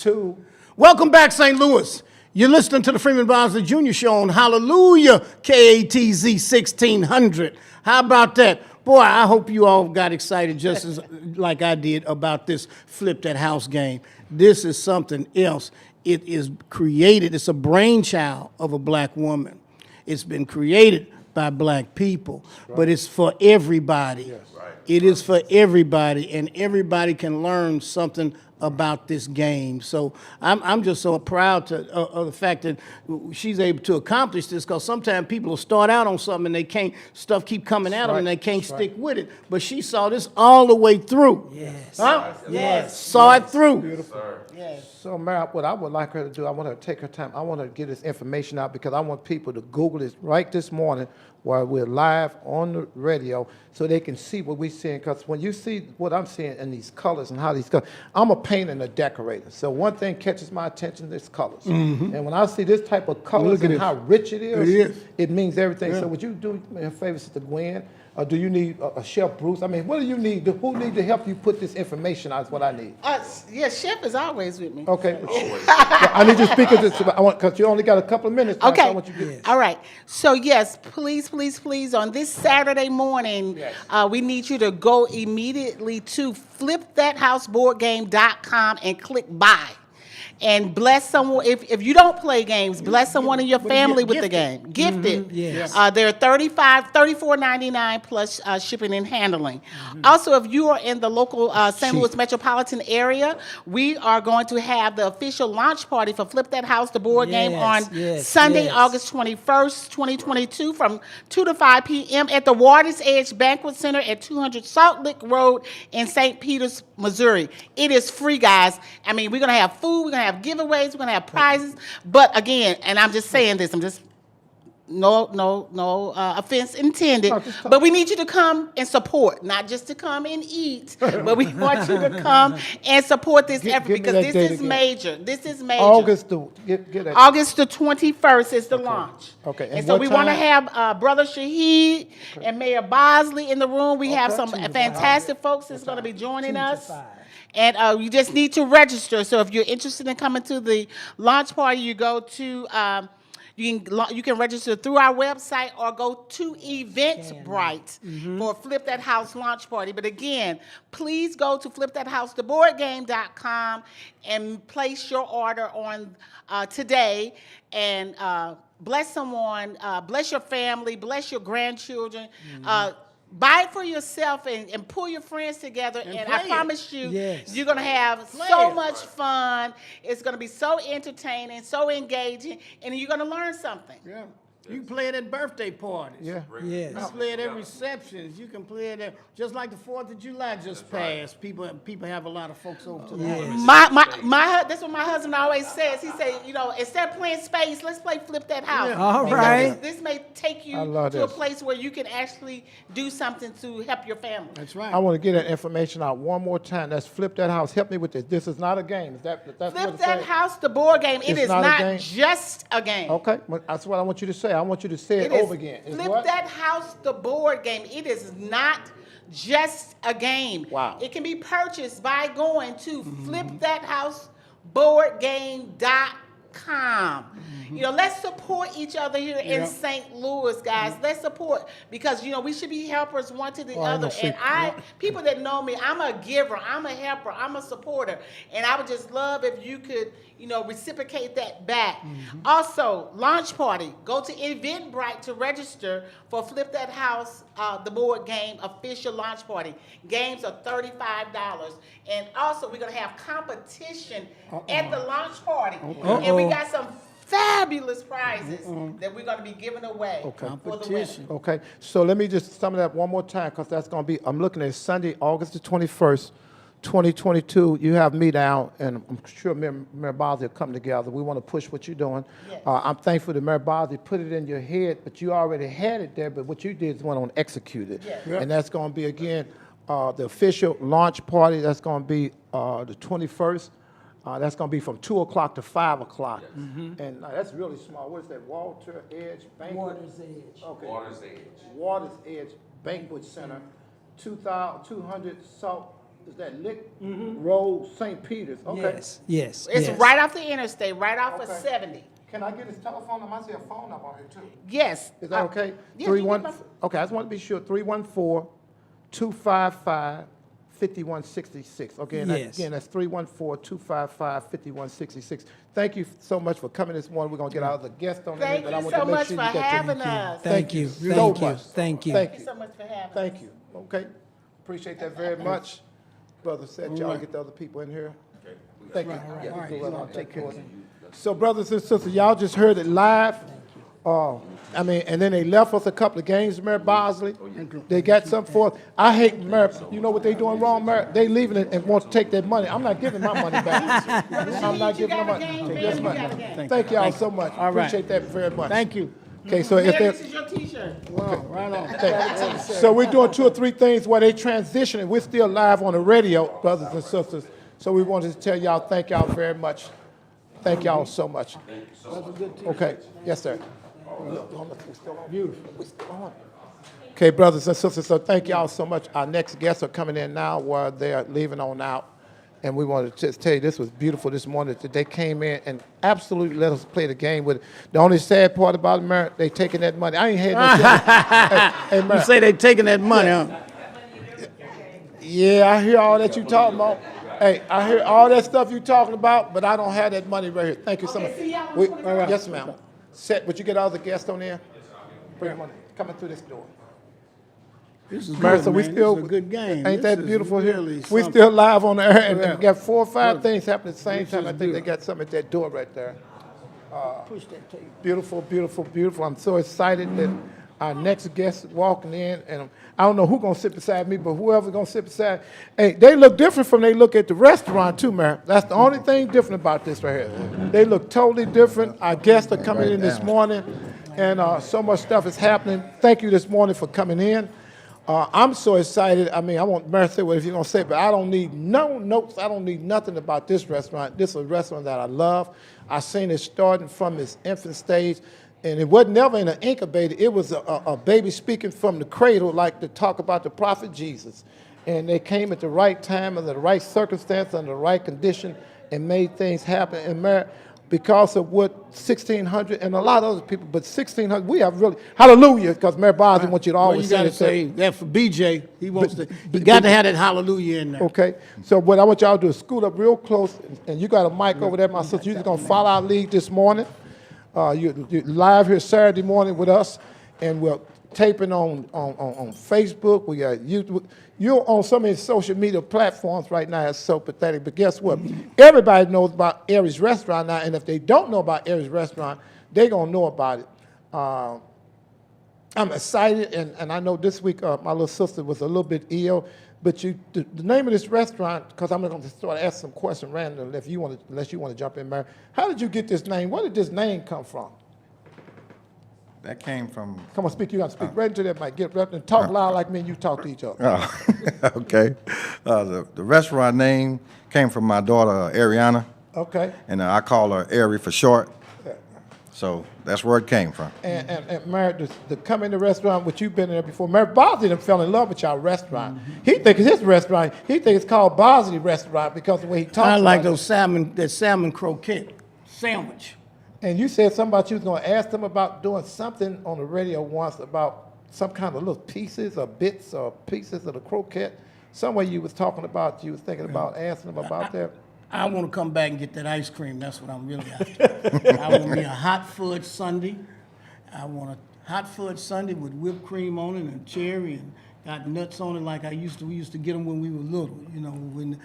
2. Welcome back, St. Louis. You're listening to the Freeman Bosley Jr. Show on Hallelujah, KATZ 1600. How about that? Boy, I hope you all got excited just as like I did about this Flip That House game. This is something else. It is created. It's a brainchild of a black woman. It's been created by black people, but it's for everybody. Yes. Right. It is for everybody, and everybody can learn something about this game. So I'm just so proud of the fact that she's able to accomplish this, because sometimes people will start out on something and they can't, stuff keep coming at them and they can't stick with it. But she saw this all the way through. Yes. Huh? Yes. Saw it through. Beautiful. Sir. Yes. So, Mary, what I would like her to do, I want her to take her time. I want her to get this information out because I want people to Google this right this morning while we're live on the radio so they can see what we're seeing. Because when you see what I'm seeing in these colors and how these colors, I'm a painter and a decorator. So one thing catches my attention is colors. And when I see this type of colors Look at and it. how rich it It is. it means everything. Yeah. So would you do me a favor, Sister Gwen? Or do you need a Chef Bruce? I mean, what do you need? Who need to help you put this information out is what I need. Yes, Chef is always with me. Okay. I need you to speak of this. I want, because you only got a couple of minutes. now, so I Okay. want you to get, All right. So yes, please, please, please, on this Saturday morning, Yes. we need you to go immediately to flipthathouseboardgame.com and click buy. And bless someone, if you don't play games, bless someone in your family with the game. Gift it. Yes. They're $34.99 plus shipping and handling. Also, if you are in the local St. Louis metropolitan area, we are going to have the official launch party for Flip That House, the board game, on Sunday, August 21st, 2022, from 2 to 5 p.m. at the Waters Edge Banquet Center at 200 Salt Lick Road in St. Peters, Missouri. It is free, guys. I mean, we're going to have food, we're going to have giveaways, we're going to have prizes. But again, and I'm just saying this, no offense intended, No, just talk. but we need you to come and support, not just to come and eat, but we want you to come and support this effort give me because that this date is again. major. This is major. August the get that. August the 21st is the launch. Okay, And and so what we want to time? have Brother Shahid and Mayor Bosley in the room. We have Okay. some fantastic folks that's going to be joining us. And you just need to register. So if you're interested in coming to the launch party, you go to you can register through our website or go to Eventbrite for Flip That House launch party. But again, please go to flipthathousetheboardgame.com and place your order on today and bless someone, bless your family, bless your grandchildren. Buy it for yourself and pull your friends together, and I play it. promise you, Yes. you're going to have Play so it. much fun. It's going to be so entertaining, so engaging, and you're going to learn something. Yeah. You can play it at birthday parties. Yeah. You can play it at receptions. You can play it at, just like the 4th of July just passed. People have a lot of folks over to the That's what my husband always says. He said, instead of playing space, let's play Flip That House. Yeah. All Because right. This may take you I love to a this. place where you can actually do something to help your family. That's right. I want to get that information out one more time. Let's Flip That House. Help me with this. This is not a game. Is that's what Flip it's That saying? House, the board game. It It's is not a not game? just a game. Okay, well, that's what I want you to say. I want you to say it It is over again. It's Flip what? That House, the board game. It is not just a game. Wow. It can be purchased by going to flipthathouseboardgame.com. Let's support each other here in St. Louis, guys. Let's support because we should be helpers one to the other. And people that know me, I'm a giver, I'm a helper, I'm a supporter, and I would just love if you could, reciprocate that back. Also, launch party. Go to Eventbrite to register for Flip That House, the board game official launch party. Games are $35, and also we're gonna have competition at the launch party, and we got some fabulous prizes that we're going to be giving away for the women. Competition. Okay, so let me just sum it up one more time because that's going to be, I'm looking at Sunday, August the 21st, 2022. You have me down, and I'm sure Mayor Bosley will come together. We want to push what you're doing. Yes. I'm thankful that Mayor Bosley put it in your head, but you already had it there, but what you did is went on execute it. Yes. And that's going to be, again, the official launch party. That's going to be the 21st. That's going to be from 2 o'clock to 5 o'clock. And that's really small. What is that? Walter Edge Banquet? Waters Edge. Okay. Waters Edge. Waters Edge Banquet Center, 200 Salt is that Lick Road, St. Peter's? Okay. Yes. It's right off the interstate, right off of Okay. 70. Can I get his telephone number? I see a phone number on here too. Yes. Is that okay? Yes, Three you one. get Okay, I just want to be sure. 314-255-5166. Okay, and Yes. again, that's 314-255-5166. Thank you so much for coming this morning. We're gonna get our other guest on Thank there, but I you want so to make much sure for you get having to. us. Thank you. so Thank you. much. Thank you. Thank Thank you you. so much for having us. Thank you. Okay, appreciate that very much. Brother said y'all right. get the other people in here. Thank you. all right. Go ahead, I'll take care of it. So brothers and sisters, y'all just heard it live. I mean, and then they left us a couple of games, Mayor Bosley. They got something for us. I hate Mayor. You know what they doing wrong, Mayor? They leaving it and want to take their money. I'm not giving my money back. I'm not giving my money. Yes, ma'am. Thank y'all so much. All right. Appreciate that very much. Thank you. Okay, so if Mayor, there, this is your T-shirt. Wow, right on. so we're doing 2 or 3 things while they transitioning. We're still live on the radio, brothers and sisters. So we wanted to tell y'all, thank y'all very much. Thank y'all so much. Okay, yes, sir. Beautiful. Okay, brothers and sisters, so thank y'all so much. Our next guests are coming in now while they're leaving on out. And we wanted to just tell you this was beautiful this morning that they came in and absolutely let us play the game with it. The only sad part about it, Mayor, they taking that money. I ain't had no hey, Mayor. You say they taking that money, huh? Yeah, I hear all that you talking about. Hey, I hear all that stuff you talking about, but I don't have that money right here. Thank you so much. see y'all on 21st. Yes, ma'am. Set, would you get all the guests on there? Bring them on, coming through this door. This is Mayor, good, so we man. still, This is a good game. Ain't This that is beautiful here? really We something. still live on the air, and Yeah. we got 4 or 5 things happening at the same This time. is I think they beautiful. got something at that door right there. Push that tape. Beautiful, beautiful, beautiful. I'm so excited that our next guest is walking in, and I don't know who's gonna sit beside me, but whoever's gonna sit beside, hey, they look different from they look at the restaurant too, man. That's the only thing different about this right here. They look totally different. Our guests are coming in this morning, and so much stuff is happening. Thank you this morning for coming in. I'm so excited. I mean, I want Mary to say what if you're gonna say, but I don't need no notes. I don't need nothing about this restaurant. This is a restaurant that I love. I seen it starting from its infant stage, and it wasn't never in an incubator. It was a baby speaking from the cradle, like to talk about the prophet Jesus. And they came at the right time, and the right circumstance, and the right condition, and made things happen. And Mary, because of what 1600 and a lot of other people, but 1600, we have really, hallelujah, because Mayor Bosley wants you to Well, always you got to say say that for BJ. He wants to. He got to have that hallelujah in there. Okay, so what I want y'all to do is scoot up real close, and you got a mic over there, my sister. You're just gonna follow our lead this morning. You're live here Saturday morning with us, and we're taping on Facebook. We got YouTube. You're on so many social media platforms right now. It's so pathetic. But guess what? Everybody knows about Aries Restaurant now, and if they don't know about Aries Restaurant, they're gonna know about it. I'm excited, and I know this week my little sister was a little bit ill, but the name of this restaurant, because I'm going to start asking some questions randomly unless you want to jump in, Mary. How did you get this name? Where did this name come from? That came from. Come on, speak. You got to speak right into that mic. Get right and talk loud like me and you talk to each other. Oh, okay. The restaurant name came from my daughter Ariana, Okay. and I call her Ari for short. So that's where it came from. And Mary, to come in the restaurant, which you've been in there before, Mary Bosley done fell in love with your restaurant. He think it's his restaurant. He think it's called Bosley Restaurant because of the way he talks I like about it. those salmon croquette sandwich. And you said something about you was going to ask them about doing something on the radio once about some kind of little pieces or bits or pieces of the croquette. Somewhere you was talking about, you was thinking about asking them about that. I want to come back and get that ice cream. That's what I'm really after. I want me a hot fudge sundae. I want a hot fudge sundae with whipped cream on it and cherry and got nuts on it like we used to get them when we were little. You know, when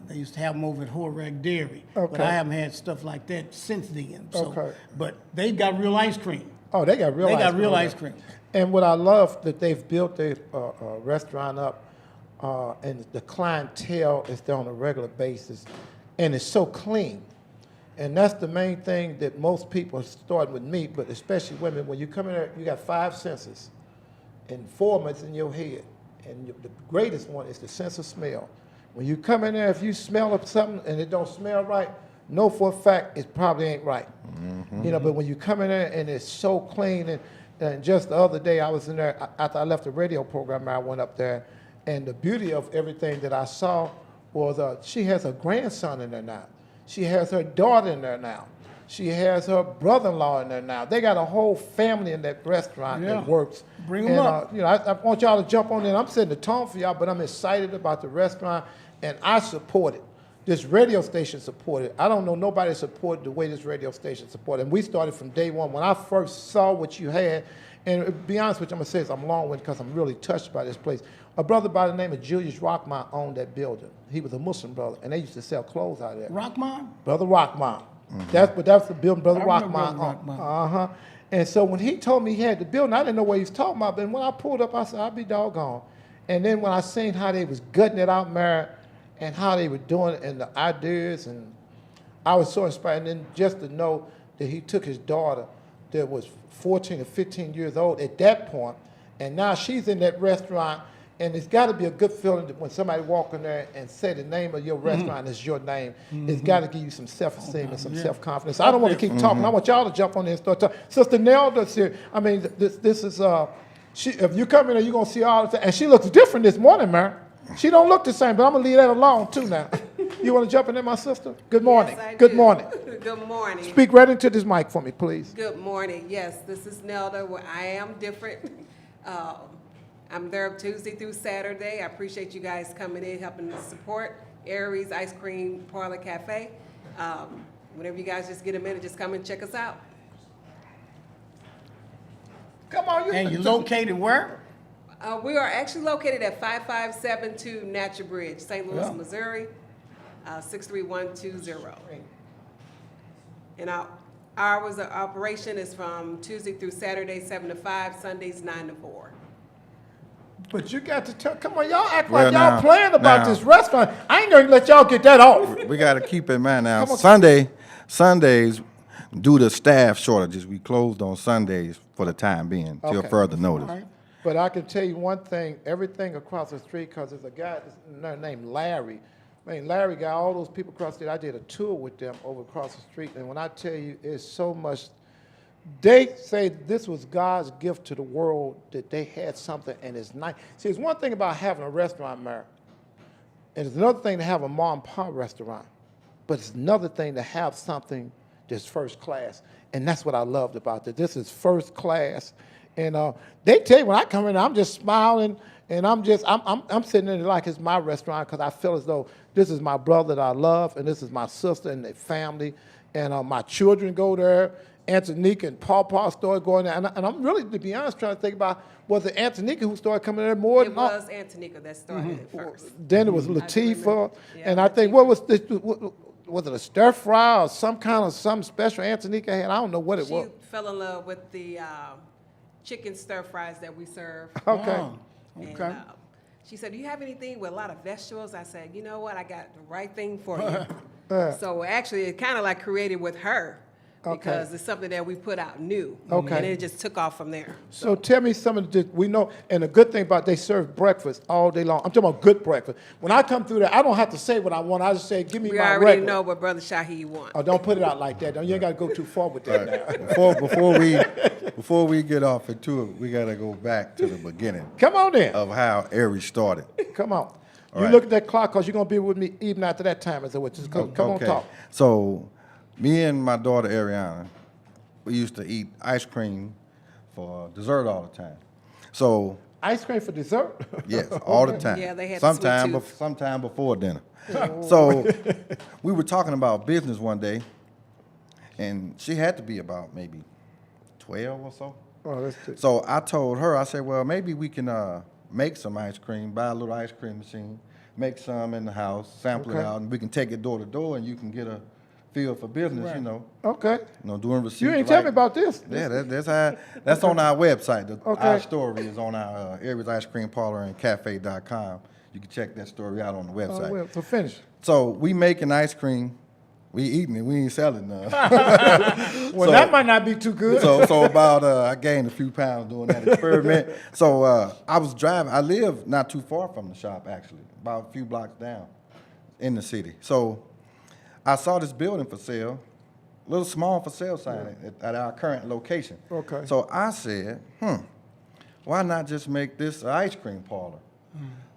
they used to have them over at Horag Dairy. But Okay. I haven't had stuff like that since then. So, Okay. But they got real ice cream. Oh, they got real They ice got cream real over ice there. cream. And what I love that they've built their restaurant up, and the clientele is there on a regular basis, and it's so clean. And that's the main thing that most people, starting with me, but especially women, when you come in there, you got 5 senses, and 4 of them is in your head. And the greatest one is the sense of smell. When you come in there, if you smell of something and it don't smell right, know for a fact it probably ain't right. You know, but when you come in there and it's so clean, and just the other day I was in there, after I left the radio program, I went up there, And the beauty of everything that I saw was she has a grandson in there now. She has her daughter in there now. She has her brother-in-law in there now. They got a whole family in that restaurant Yeah. that works. Bring 'em And, up. I want y'all to jump on in. I'm setting the tone for y'all, but I'm excited about the restaurant, and I support it. This radio station supported it. I don't know nobody supported the way this radio station supported it. And we started from day one. When I first saw what you had, and to be honest with you, I'm going to say this, I'm long-winded because I'm really touched by this place. A brother by the name of Julius Rockmont owned that building. He was a Muslim brother, and they used to sell clothes out of there. Rockmont? Brother Rockmont. That's the building Brother I remember Rockmont Brother owned. Rockmont. Uh-huh. And so when he told me he had the building, I didn't know what he was talking about. But when I pulled up, I said, I'll be doggone. And then when I seen how they was gutting it out, Mary, and how they were doing it and the ideas, and I was so inspired. And then just to know that he took his daughter that was 14 or 15 years old at that point, and now she's in that restaurant, and it's got to be a good feeling that when somebody walk in there and say the name of your restaurant is your name, it's got to give you some self-esteem and some self-confidence. I don't want to keep talking. I want y'all to jump on there and start talking. Sister Nelda's here. I mean, this is, if you come in there, you're going to see all the time. And she looks different this morning, man. She don't look the same, but I'm going to leave that alone, too, now. You want to jump in there, my sister? Good morning. Yes, I Good do. morning. Good morning. Speak right into this mic for me, please. Good morning. Yes, this is Nelda. Well, I am different. I'm there Tuesday through Saturday. I appreciate you guys coming in, helping to support Aries Ice Cream Parlor Cafe. Whenever you guys just get a minute, just come and check us out. Come on, you. And you're located where? We are actually located at 5572 Natural Bridge, St. Louis, Yeah. Missouri, 63120. And our hours of operation is from Tuesday through Saturday, 7 to 5, Sundays, 9 to 4. But you got to tell, come on, y'all act Well, like y'all now- playing about now- this restaurant. I ain't gonna let y'all get that off. We got to keep in mind now, Come on. Sundays, due to staff shortages, we closed on Sundays for the time being, till Okay. further notice. All right. But I can tell you one thing, everything across the street, because there's a guy named Larry. I mean, Larry got all those people across the street. I did a tour with them over across the street, and when I tell you, it's so much. They say this was God's gift to the world, that they had something, and it's nice. See, it's one thing about having a restaurant, Mary, and it's another thing to have a mom and pop restaurant, but it's another thing to have something that's first class, and that's what I loved about it. This is first class, and they tell you when I come in, I'm just smiling, and I'm sitting in it like it's my restaurant, because I feel as though this is my brother that I love, and this is my sister and their family, and my children go there. Antonika and Paw started going there, and I'm really, to be honest, trying to think about, was it Antonika who started coming there more It than was Antonika that started it first. then it was do Latifah, remember. Yeah, and I think, what was this, was it a stir fry or some special Antonika had? I don't know what it She was. fell in love with the chicken stir fries that we serve. Okay. Oh, And, okay. she said, do you have anything with a lot of vegetables? I said, you know what, I got the right thing for you. Yeah. So actually, it kind of like created with her, Okay. because it's something that we put out new. Okay. And it just took off from there. So tell me some of the, we know, and the good thing about they serve breakfast all day long. I'm talking about good breakfast. When I come through there, I don't have to say what I want. I just say, give me We my already regular. know what Brother Shahi wants. Oh, don't put it out like that. You ain't got to go too far with that now. Before we get off into it, we got to go back to the beginning Come on in. of how Aries started. Come on. You right. look at that clock, because you're going to be with me even after that time. As just come on, talk. So, me and my daughter Ariana, we used to eat ice cream for dessert all the time. So, Ice cream for dessert? yes, all the time. Yeah, they had the sweet tooth. Sometime before dinner. So, we were talking about business one day, and she had to be about maybe 12 or so. Oh, that's too. So I told her, I said, well, maybe we can make some ice cream, buy a little ice cream machine, make some in the house, sample it Okay. out, and we can take it door to door, and you can get a feel for business, Right. Okay. doing receipts. You ain't tell me about this. Yeah, that's on our website. Okay. Our story is on our Aries Ice Cream Parlor and Cafe.com. You can check that story out on the website. Oh, well, so finish. So we making ice cream. We eating it. We ain't selling none. Well, that might not be too good. So about I gained a few pounds doing that experiment. So I was driving. I live not too far from the shop, actually, about a few blocks down in the city. So I saw this building for sale, a little small for sale sign at our current location. Okay. So I said, why not just make this an ice cream parlor?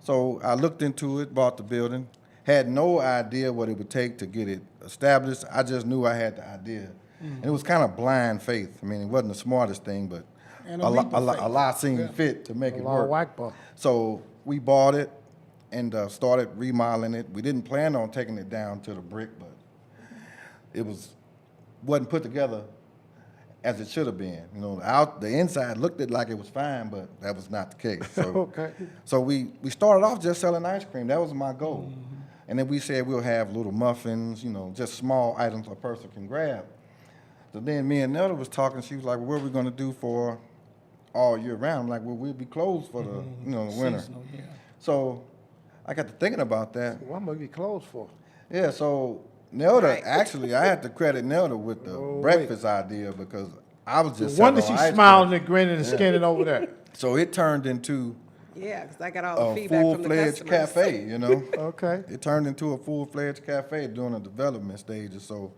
So I looked into it, bought the building, had no idea what it would take to get it established. I just knew I had the idea. And it was kind of blind faith. I mean, it wasn't the smartest thing, but And a leap of faith. Allah seemed fit to make it Allahu work. Akbar. So we bought it and started remodeling it. We didn't plan on taking it down to the brick, but it wasn't put together as it should have been. You know, the inside looked it like it was fine, but that was not the case. So, Okay. so we started off just selling ice cream. That was my goal. And then we said we'll have little muffins, you know, just small items a person can grab. So then me and Nelda was talking. She was like, well, what are we going to do for all year round? I'm like, well, we'll be closed for the, the winter. Seasonal, yeah. So I got to thinking about that. What am I be closed for? Yeah, so Nelda, actually, I had to credit Nelda with the breakfast idea because I was just No wonder selling she's ice smiling cream. and grinning and skinning over there. So it turned into Yeah, because I got all the a feedback from the full-fledged customers. cafe, you know? Okay. It turned into a full-fledged cafe during the development stages. So,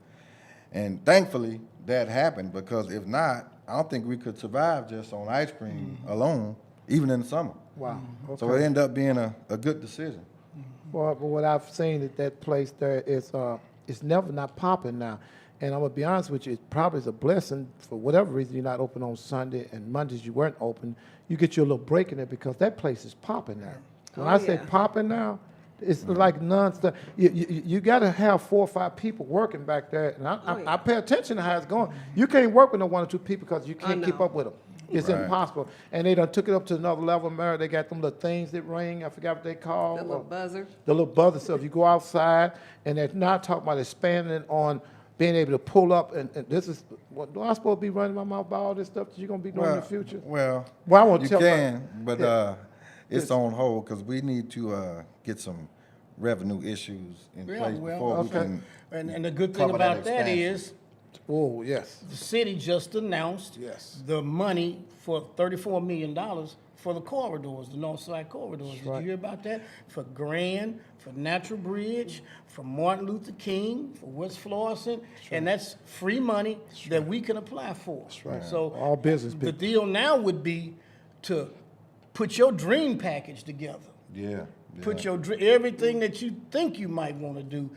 and thankfully that happened because if not, I don't think we could survive just on ice cream alone, even in the summer. Wow. Okay. So it ended up being a good decision. Well, but what I've seen at that place there is it's never not popping now. And I'm gonna be honest with you, it probably is a blessing for whatever reason you're not open on Sunday and Mondays you weren't open. You get your little break in there because that place is popping now. When Oh, I say yeah. popping now, it's like nonstop. You got to have 4 or 5 people working back there, and yeah. I pay attention to how it's going. You can't work with no 1 or 2 people because you can't keep no. up with them. It's Right. impossible. And they done took it up to another level, Mary. They got them little things that ring. I forgot what they call. The little buzzer. The little buzzer. So if you go outside, and they're not talking about expanding on being able to pull up, and this is, what, do I supposed to be running my mouth about all this stuff that you're going to be doing in the future? Well, Well, I won't you tell can, but Yeah. it's on hold because we need to get some revenue issues in Yeah, place well, before we okay. can. And the good thing Cover that about that expansion. is Oh, yes. the city just announced Yes. the money for $34 million for the corridors, the north side corridors. Did right. you hear about that? For Grand, for Natural Bridge, for Martin Luther King, for West Florissant, and that's free money that we can apply for. That's right. So All business the people. deal now would be to put your dream package together. Yeah. Put your everything that you think you might want to do,